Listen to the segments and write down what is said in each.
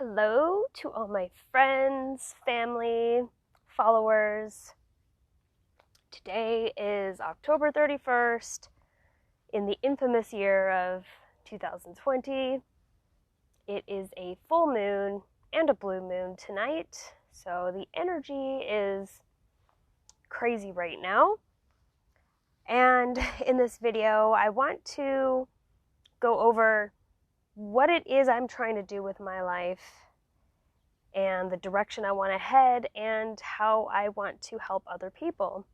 Hello to all my friends, family, followers. Today is October 31st in the infamous year of 2020. It is a full moon and a blue moon tonight, so the energy is crazy right now. And in this video, I want to go over what it is I'm trying to do with my life and the direction I want to head and how I want to help other people.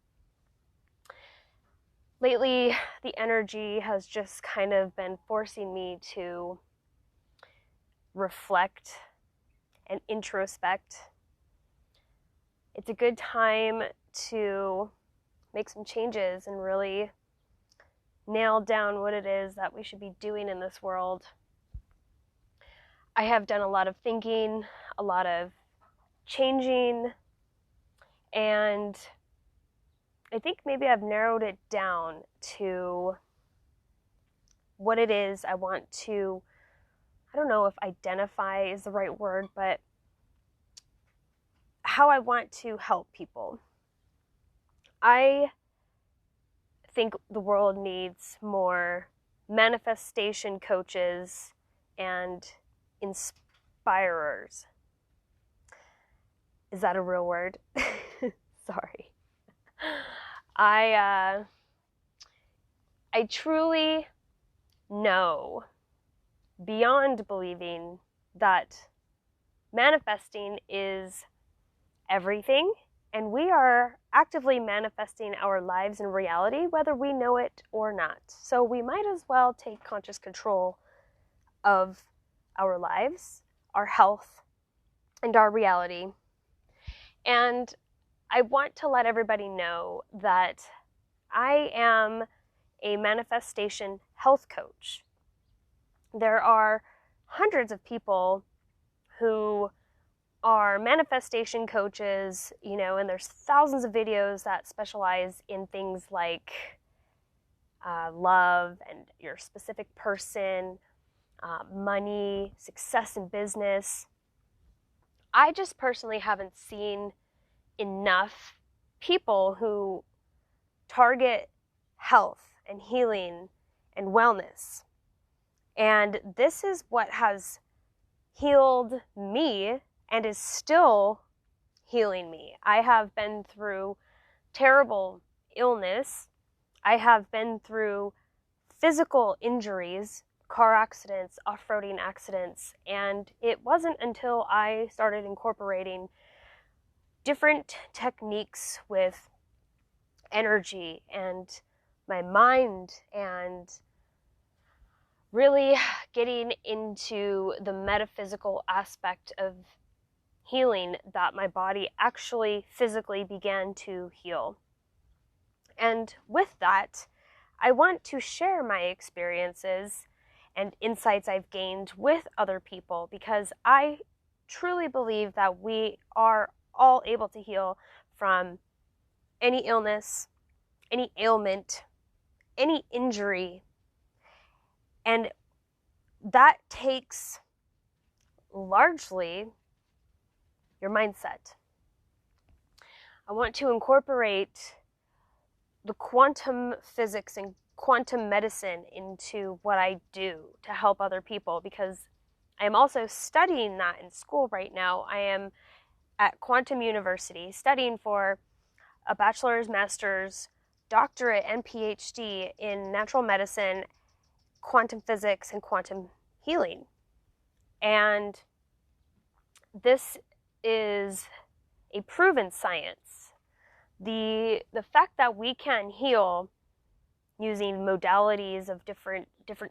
Lately, the energy has just kind of been forcing me to reflect and introspect. It's a good time to make some changes and really nail down what it is that we should be doing in this world. I have done a lot of thinking, a lot of changing, and I think maybe I've narrowed it down to what it is I want to, I don't know if identify is the right word, but how I want to help people. I think the world needs more manifestation coaches and inspirers. Is that a real word? Sorry. I truly know, beyond believing, that manifesting is everything, and we are actively manifesting our lives in reality, whether we know it or not. So we might as well take conscious control of our lives, our health, and our reality. And I want to let everybody know that I am a manifestation health coach. There are hundreds of people who are manifestation coaches, and there's thousands of videos that specialize in things like love and your specific person, money, success in business. I just personally haven't seen enough people who target health and healing and wellness. And this is what has healed me and is still healing me. I have been through terrible illness. I have been through physical injuries, car accidents, off-roading accidents, and it wasn't until I started incorporating different techniques with energy and my mind and really getting into the metaphysical aspect of healing that my body actually physically began to heal. And with that, I want to share my experiences and insights I've gained with other people, because I truly believe that we are all able to heal from any illness, any ailment, any injury. And that takes largely your mindset. I want to incorporate the quantum physics and quantum medicine into what I do to help other people, because I am also studying that in school right now. I am at Quantum University studying for a bachelor's, master's, doctorate, and PhD in natural medicine, quantum physics, and quantum healing. And this is a proven science. The fact that we can heal using modalities of different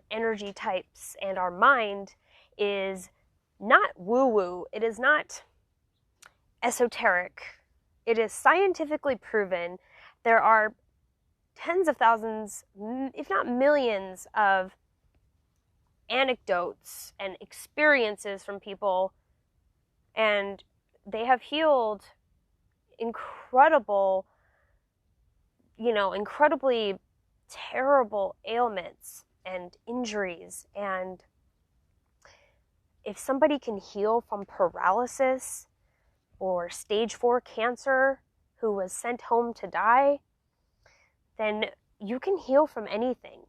energy types and our mind is not woo-woo. It is not esoteric. It is scientifically proven. There are tens of thousands, if not millions, of anecdotes and experiences from people, and they have healed incredibly terrible ailments and injuries, and if somebody can heal from paralysis or stage 4 cancer who was sent home to die, then you can heal from anything.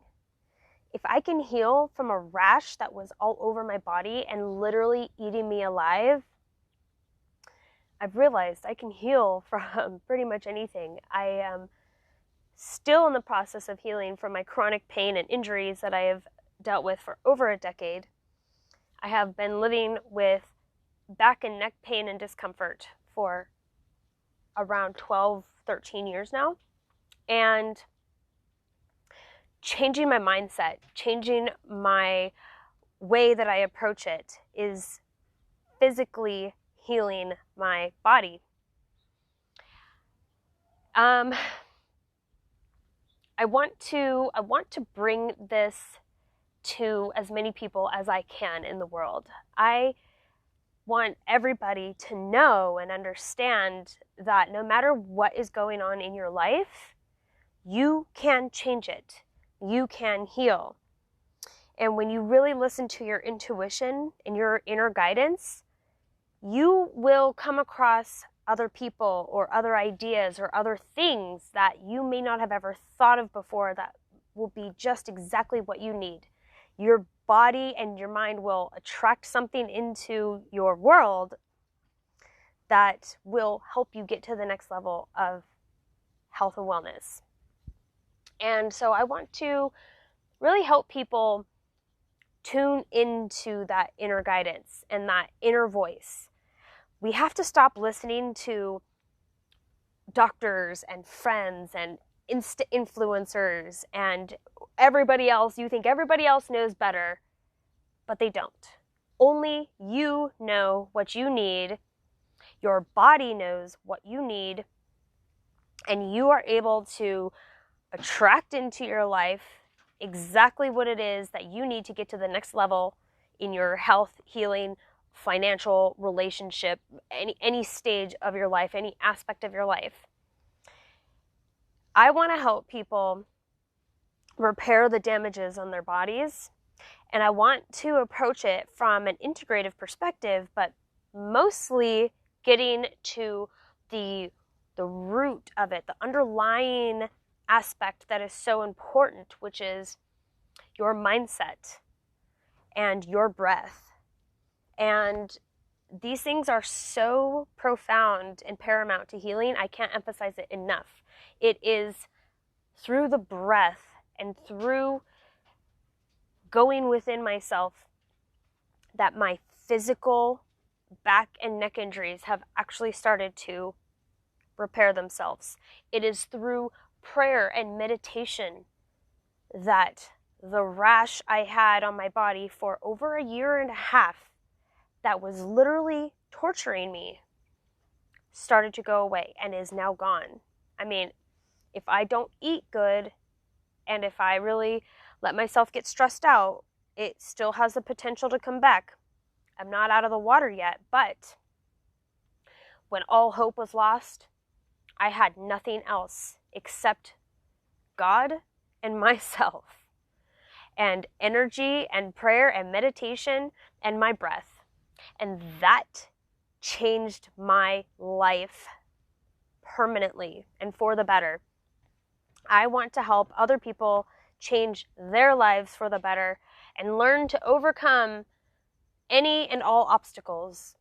If I can heal from a rash that was all over my body and literally eating me alive, I've realized I can heal from pretty much anything. I am still in the process of healing from my chronic pain and injuries that I have dealt with for over a decade. I have been living with back and neck pain and discomfort for around 12, 13 years now. And changing my mindset, changing my way that I approach it is physically healing my body. I want to bring this to as many people as I can in the world. I want everybody to know and understand that no matter what is going on in your life, you can change it. You can heal. And when you really listen to your intuition and your inner guidance, you will come across other people or other ideas or other things that you may not have ever thought of before that will be just exactly what you need. Your body and your mind will attract something into your world that will help you get to the next level of health and wellness. And so I want to really help people tune into that inner guidance and that inner voice. We have to stop listening to doctors and friends and influencers and everybody else. You think everybody else knows better, but they don't. Only you know what you need. Your body knows what you need, and you are able to attract into your life exactly what it is that you need to get to the next level in your health, healing, financial, relationship, any stage of your life, any aspect of your life. I want to help people repair the damages on their bodies, and I want to approach it from an integrative perspective, but mostly getting to the root of it, the underlying aspect that is so important, which is your mindset and your breath. And these things are so profound and paramount to healing. I can't emphasize it enough. It is through the breath and through going within myself that my physical back and neck injuries have actually started to repair themselves. It is through prayer and meditation that the rash I had on my body for over a year and a half that was literally torturing me started to go away and is now gone. I mean, if I don't eat good and if I really let myself get stressed out, it still has the potential to come back. I'm not out of the water yet, but when all hope was lost, I had nothing else except God and myself, and energy and prayer and meditation and my breath. And that changed my life permanently and for the better. I want to help other people change their lives for the better and learn to overcome any and all obstacles.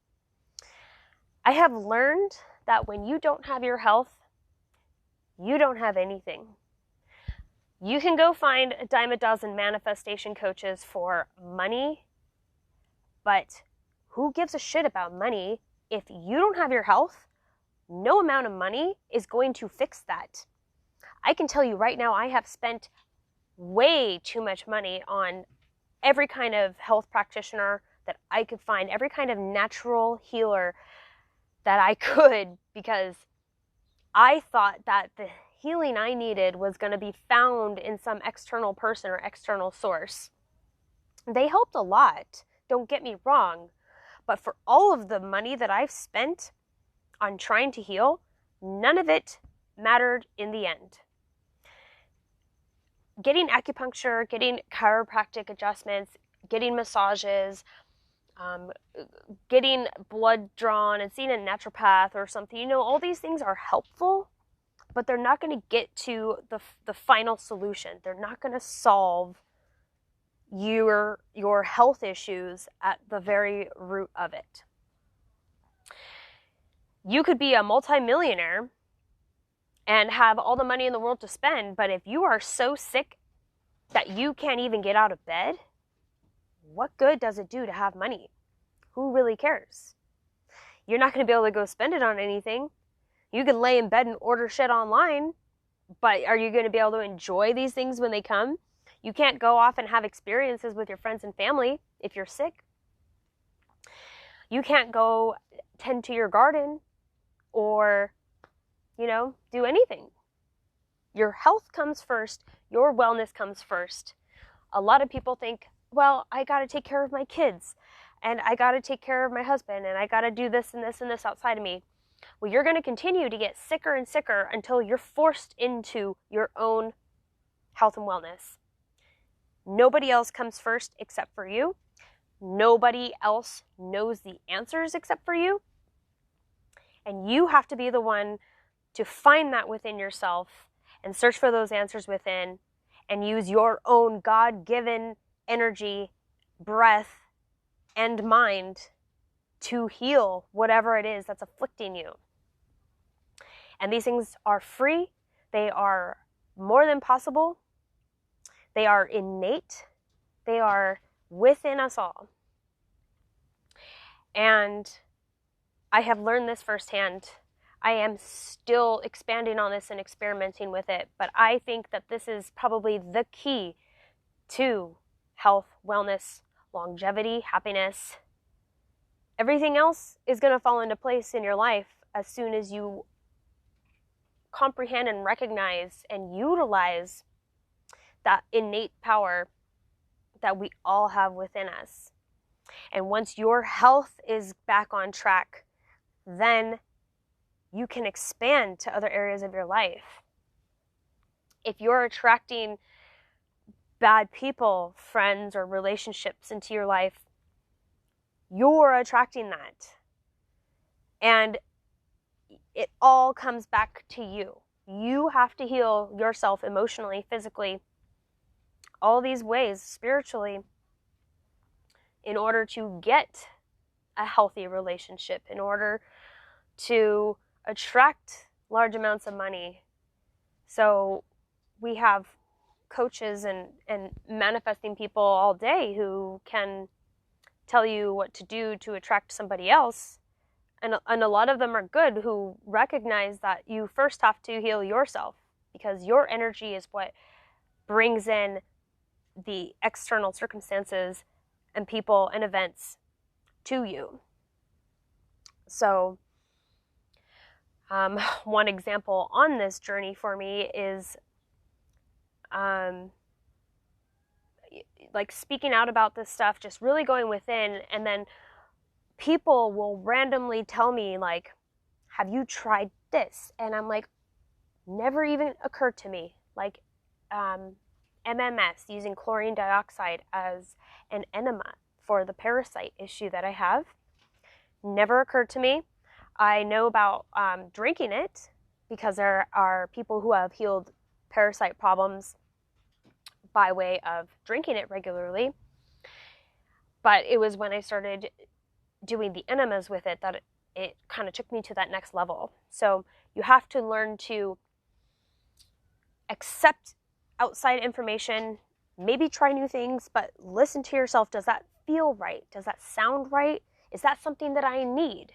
I have learned that when you don't have your health, you don't have anything. You can go find a dime a dozen manifestation coaches for money, but who gives a shit about money if you don't have your health? No amount of money is going to fix that. I can tell you right now, I have spent way too much money on every kind of health practitioner that I could find, every kind of natural healer that I could, because I thought that the healing I needed was going to be found in some external person or external source. They helped a lot, don't get me wrong, but for all of the money that I've spent on trying to heal, none of it mattered in the end. Getting acupuncture, getting chiropractic adjustments, getting massages, um, getting blood drawn and seeing a naturopath or something. All these things are helpful, but they're not going to get to the final solution. They're not going to solve your health issues at the very root of it. You could be a multimillionaire and have all the money in the world to spend, but if you are so sick that you can't even get out of bed, what good does it do to have money? Who really cares? You're not going to be able to go spend it on anything. You can lay in bed and order shit online, but are you going to be able to enjoy these things when they come? You can't go off and have experiences with your friends and family if you're sick. You can't go tend to your garden or, do anything. Your health comes first. Your wellness comes first. A lot of people think, well, I got to take care of my kids, and I got to take care of my husband, and I got to do this and this and this outside of me. Well, you're going to continue to get sicker and sicker until you're forced into your own health and wellness. Nobody else comes first except for you. Nobody else knows the answers except for you. And you have to be the one to find that within yourself and search for those answers within and use your own God-given energy, breath, and mind to heal whatever it is that's afflicting you. And these things are free. They are more than possible. They are innate. They are within us all. And I have learned this firsthand. I am still expanding on this and experimenting with it, but I think that this is probably the key to health, wellness, longevity, happiness. Everything else is going to fall into place in your life as soon as you comprehend and recognize and utilize that innate power that we all have within us. And once your health is back on track, then you can expand to other areas of your life. If you're attracting bad people, friends, or relationships into your life, you're attracting that. And it all comes back to you. You have to heal yourself emotionally, physically, all these ways, spiritually, in order to get a healthy relationship, in order to attract large amounts of money. So we have coaches and manifesting people all day who can tell you what to do to attract somebody else. And a lot of them are good, who recognize that you first have to heal yourself, because your energy is what brings in the external circumstances and people and events to you. So one example on this journey for me is like speaking out about this stuff, just really going within, and then people will randomly tell me, like, have you tried this? And I'm like, never even occurred to me. Like MMS, using chlorine dioxide as an enema for the parasite issue that I have, never occurred to me. I know about drinking it, because there are people who have healed parasite problems by way of drinking it regularly. But it was when I started doing the enemas with it that it kind of took me to that next level. So you have to learn to accept outside information, maybe try new things, but listen to yourself. Does that feel right? Does that sound right? Is that something that I need?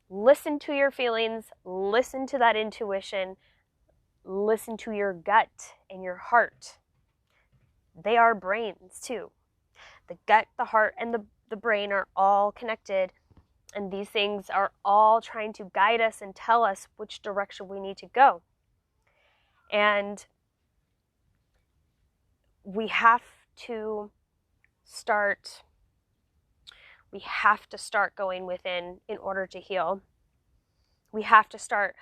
Listen to your feelings, listen to that intuition, listen to your gut and your heart. They are brains too. The gut, the heart, and the brain are all connected, and these things are all trying to guide us and tell us which direction we need to go. And we have to start going within in order to heal. We have to start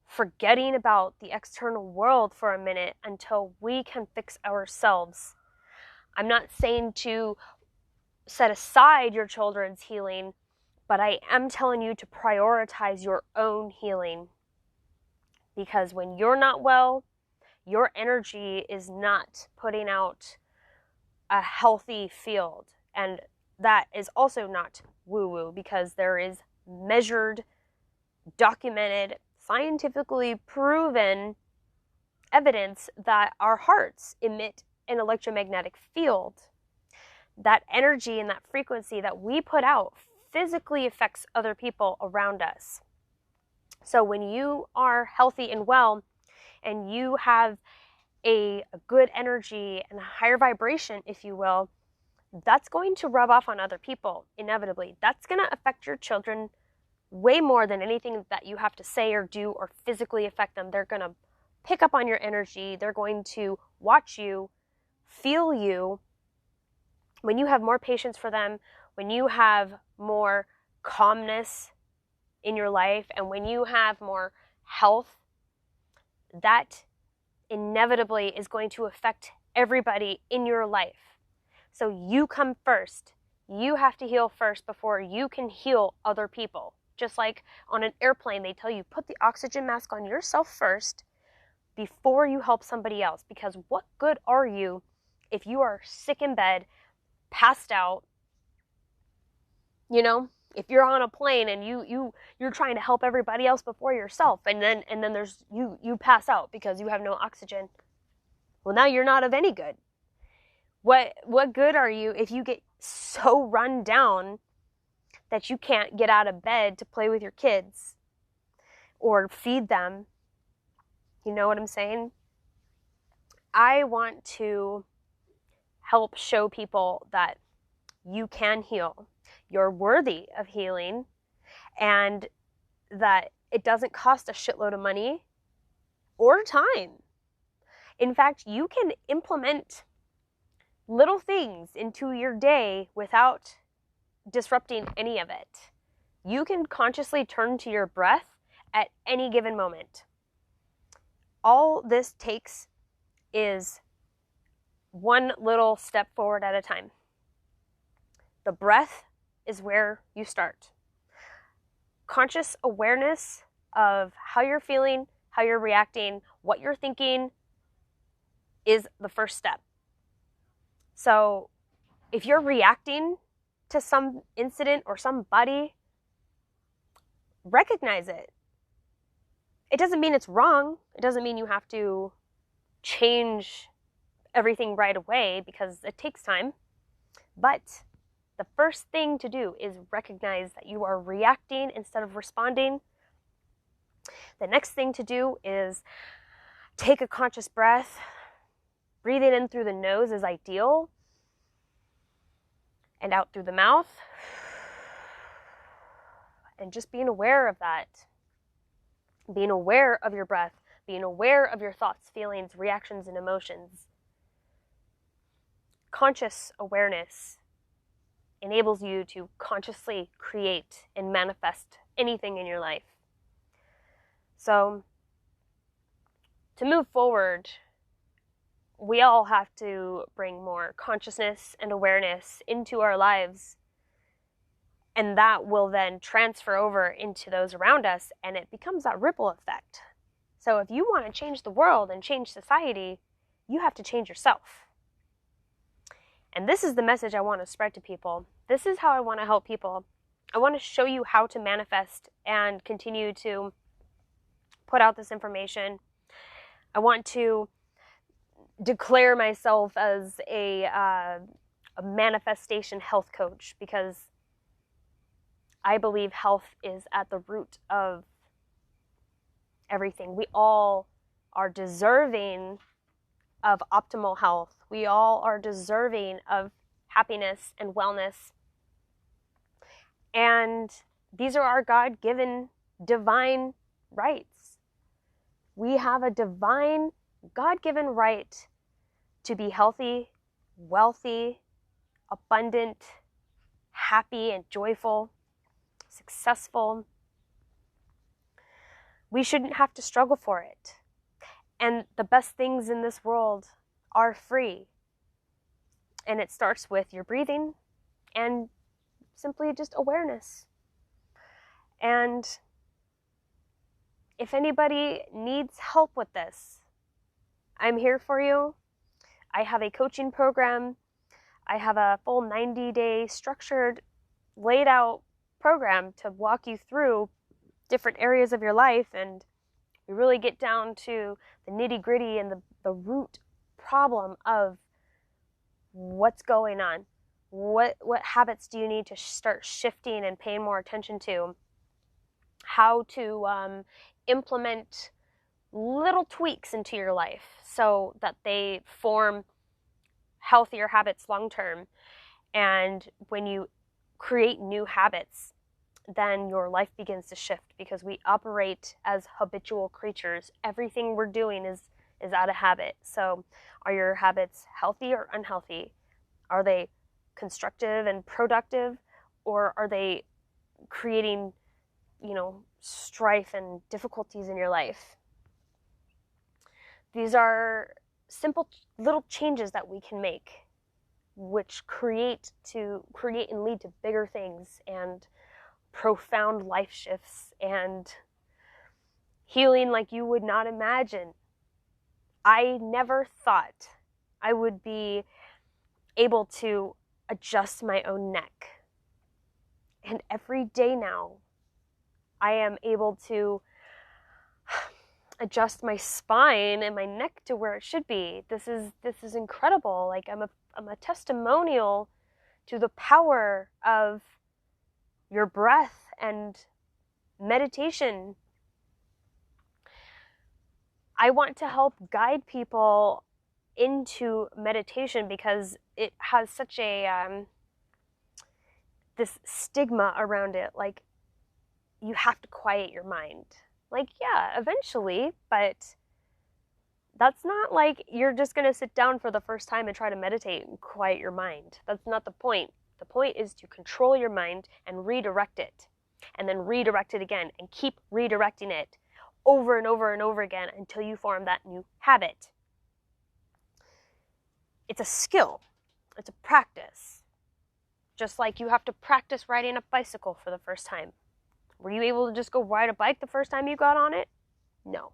forgetting about the external world for a minute until we can fix ourselves. I'm not saying to set aside your children's healing, but I am telling you to prioritize your own healing. Because when you're not well, your energy is not putting out a healthy field. And that is also not woo-woo, because there is measured, documented, scientifically proven evidence that our hearts emit an electromagnetic field. That energy and that frequency that we put out physically affects other people around us. So when you are healthy and well, and you have a good energy and a higher vibration, if you will, that's going to rub off on other people, inevitably. That's going to affect your children way more than anything that you have to say or do or physically affect them. They're going to pick up on your energy. They're going to watch you, feel you. When you have more patience for them, when you have more calmness in your life, and when you have more health, that inevitably is going to affect everybody in your life. So you come first. You have to heal first before you can heal other people. Just like on an airplane, they tell you, put the oxygen mask on yourself first before you help somebody else. Because what good are you if you are sick in bed, passed out, if you're on a plane and you're trying to help everybody else before yourself, and then there's you pass out because you have no oxygen. Well, now you're not of any good. What good are you if you get so run down that you can't get out of bed to play with your kids or feed them? You know what I'm saying? I want to help show people that you can heal. You're worthy of healing, and that it doesn't cost a shitload of money or time. In fact, you can implement little things into your day without disrupting any of it. You can consciously turn to your breath at any given moment. All this takes is one little step forward at a time. The breath is where you start. Conscious awareness of how you're feeling, how you're reacting, what you're thinking is the first step. So if you're reacting to some incident or somebody, recognize it. It doesn't mean it's wrong. It doesn't mean you have to change everything right away, because it takes time. But the first thing to do is recognize that you are reacting instead of responding. The next thing to do is take a conscious breath. Breathing in through the nose is ideal, and out through the mouth. And just being aware of that. Being aware of your breath. Being aware of your thoughts, feelings, reactions, and emotions. Conscious awareness enables you to consciously create and manifest anything in your life. So, to move forward, we all have to bring more consciousness and awareness into our lives, and that will then transfer over into those around us, and it becomes that ripple effect. So if you want to change the world and change society, you have to change yourself. And this is the message I want to spread to people. This is how I want to help people. I want to show you how to manifest and continue to put out this information. I want to declare myself as a manifestation health coach, because I believe health is at the root of everything. We all are deserving of optimal health. We all are deserving of happiness and wellness. And these are our God-given divine rights. We have a divine, God-given right to be healthy, wealthy, abundant, happy and joyful, successful. We shouldn't have to struggle for it. And the best things in this world are free. And it starts with your breathing, and simply just awareness. And if anybody needs help with this, I'm here for you. I have a coaching program. I have a full 90-day structured, laid out program to walk you through different areas of your life, and we really get down to the nitty-gritty and the root problem of what's going on. What habits do you need to start shifting and paying more attention to? How to implement little tweaks into your life so that they form healthier habits long term. And when you create new habits, then your life begins to shift, because we operate as habitual creatures. Everything we're doing is out of habit. So are your habits healthy or unhealthy? Are they constructive and productive, or are they creating, strife and difficulties in your life? These are simple little changes that we can make, which create and lead to bigger things and profound life shifts and healing like you would not imagine. I never thought I would be able to adjust my own neck. And every day now, I am able to adjust my spine and my neck to where it should be. This is incredible. Like, I'm a testimonial to the power of your breath and meditation. I want to help guide people into meditation because it has such a this stigma around it. Like, you have to quiet your mind. Like, yeah, eventually, but that's not like you're just going to sit down for the first time and try to meditate and quiet your mind. That's not the point. The point is to control your mind and redirect it, and then redirect it again, and keep redirecting it over and over and over again until you form that new habit. It's a skill. It's a practice. Just like you have to practice riding a bicycle for the first time. Were you able to just go ride a bike the first time you got on it? No.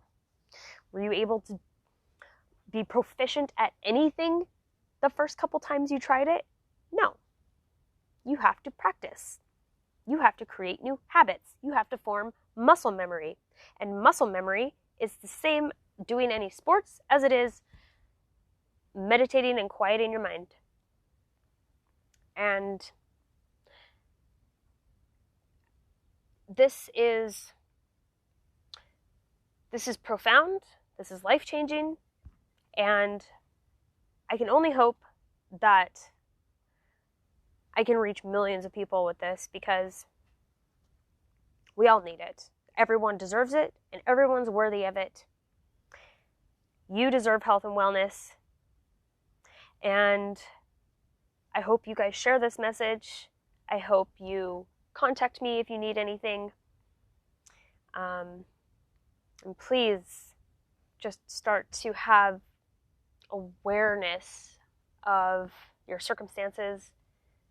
Were you able to be proficient at anything the first couple times you tried it? No. You have to practice. You have to create new habits. You have to form muscle memory. And muscle memory is the same doing any sports as it is meditating and quieting your mind. And this is profound. This is life-changing. And I can only hope that I can reach millions of people with this, because we all need it. Everyone deserves it, and everyone's worthy of it. You deserve health and wellness. And I hope you guys share this message. I hope you contact me if you need anything. And please just start to have awareness of your circumstances,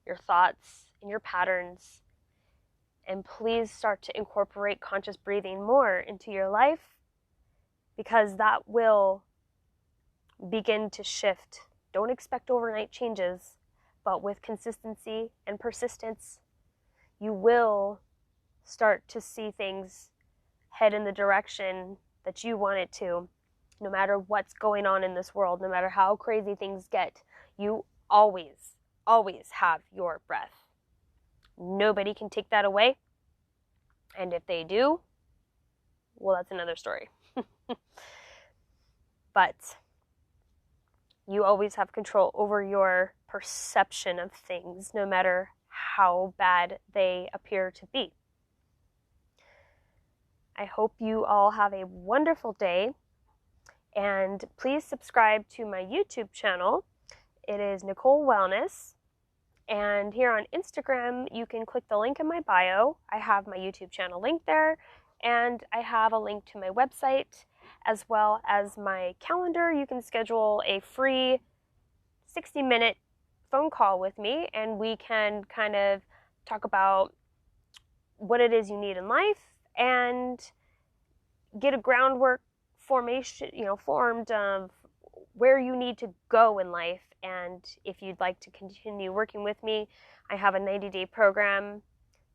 your thoughts, and your patterns. And please start to incorporate conscious breathing more into your life, because that will begin to shift. Don't expect overnight changes, but with consistency and persistence, you will start to see things head in the direction that you want it to. No matter what's going on in this world, no matter how crazy things get, you always, always have your breath. Nobody can take that away. And if they do, well, that's another story. But you always have control over your perception of things, no matter how bad they appear to be. I hope you all have a wonderful day, and please subscribe to my YouTube channel. It is Nicole Wellness, and here on Instagram you can click the link in my bio. I have my YouTube channel link there, and I have a link to my website as well as my calendar. You can schedule a free 60-minute phone call with me and we can kind of talk about what it is you need in life and get a groundwork formation, formed of where you need to go in life. And if you'd like to continue working with me, I have a 90-day program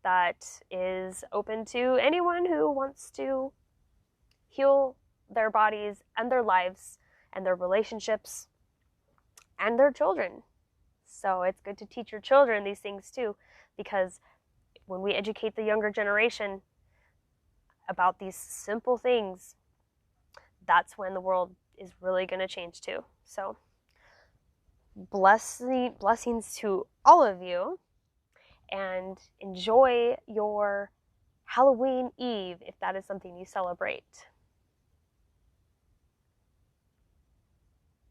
that is open to anyone who wants to heal their bodies and their lives and their relationships and their children. So it's good to teach your children these things too, because when we educate the younger generation about these simple things, that's when the world is really going to change too. So blessings to all of you, and enjoy your Halloween Eve if that is something you celebrate.